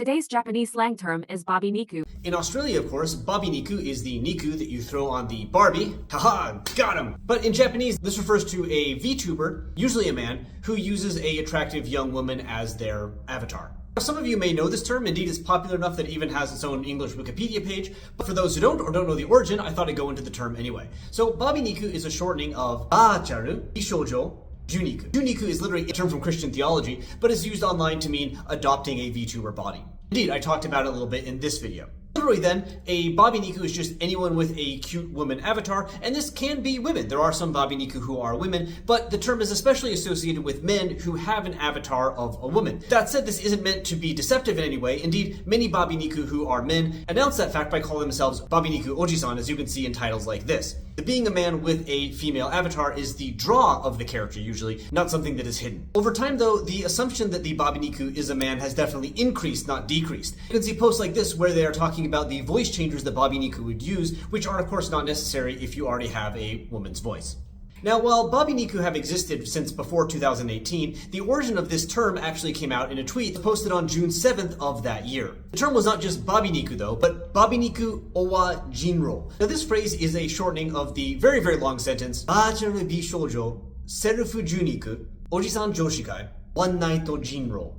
Today's Japanese slang term is babiniku. In Australia, of course, babiniku is the niku that you throw on the Barbie. Haha, got him! But in Japanese, this refers to a VTuber, usually a man, who uses a attractive young woman as their avatar. Now, some of you may know this term. Indeed, it's popular enough that it even has its own English Wikipedia page. But for those who don't or don't know the origin, I thought I'd go into the term anyway. So babiniku is a shortening of baacharu, bishoujo, juniku. Juniku is literally a term from Christian theology, but is used online to mean adopting a VTuber body. Indeed, I talked about it a little bit in this video. Literally then, a babiniku is just anyone with a cute woman avatar, and this can be women. There are some babiniku who are women, but the term is especially associated with men who have an avatar of a woman. That said, this isn't meant to be deceptive in any way. Indeed, many babiniku who are men announce that fact by calling themselves babiniku ojisan, as you can see in titles like this. Being a man with a female avatar is the draw of the character usually, not something that is hidden. Over time though, the assumption that the babiniku is a man has definitely increased, not decreased. You can see posts like this where they are talking about the voice changers that babiniku would use, which are of course not necessary if you already have a woman's voice. Now, while babiniku have existed since before 2018, the origin of this term actually came out in a tweet posted on June 7th of that year. The term was not just babiniku though, but babiniku owa jinro. Now this phrase is a shortening of the very, very long sentence, baacharu bishoujo, serufu juniku, ojisan joshikai, one night to jinro.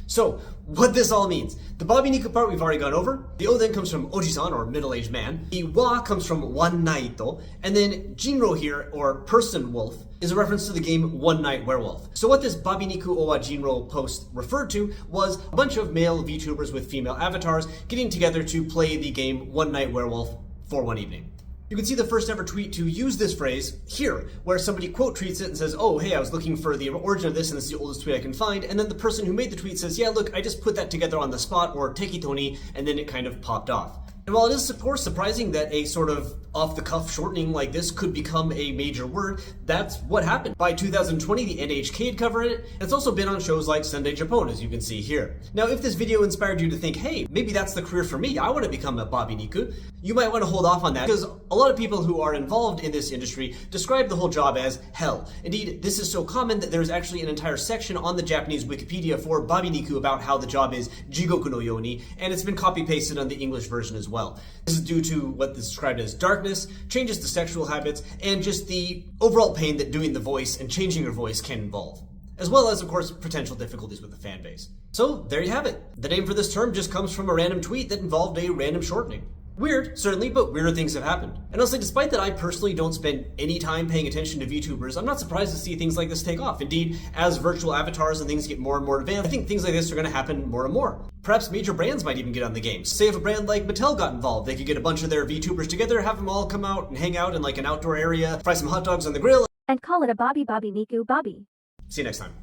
So, what this all means. The babiniku part we've already gone over. The o then comes from ojisan, or middle-aged man. The wa comes from one naito. And then jinro here, or person wolf, is a reference to the game One Night Werewolf. So what this babiniku owa jinro post referred to was a bunch of male VTubers with female avatars getting together to play the game One Night Werewolf for one evening. You can see the first ever tweet to use this phrase here, where somebody quote tweets it and says, oh, hey, I was looking for the origin of this and this is the oldest tweet I can find. And then the person who made the tweet says, yeah, look, I just put that together on the spot, or tekitoni, and then it kind of popped off. And while it is, of course, surprising that a sort of off-the-cuff shortening like this could become a major word, that's what happened. By 2020, the NHK had covered it, and it's also been on shows like Sunday Japon, as you can see here. Now, if this video inspired you to think, hey, maybe that's the career for me, I want to become a babiniku, you might want to hold off on that, because a lot of people who are involved in this industry describe the whole job as hell. Indeed, this is so common that there's actually an entire section on the Japanese Wikipedia for babiniku about how the job is jigoku no yoni, and it's been copy-pasted on the English version as well. This is due to what is described as darkness, changes to sexual habits, and just the overall pain that doing the voice and changing your voice can involve, as well as, of course, potential difficulties with the fan base. So, there you have it. The name for this term just comes from a random tweet that involved a random shortening. Weird, certainly, but weirder things have happened. And honestly, despite that I personally don't spend any time paying attention to VTubers, I'm not surprised to see things like this take off. Indeed, as virtual avatars and things get more and more advanced, I think things like this are going to happen more and more. Perhaps major brands might even get on the game. Say if a brand like Mattel got involved, they could get a bunch of their VTubers together, have them all come out and hang out in like an outdoor area, fry some hot dogs on the grill, and call it a babiniku. See you next time.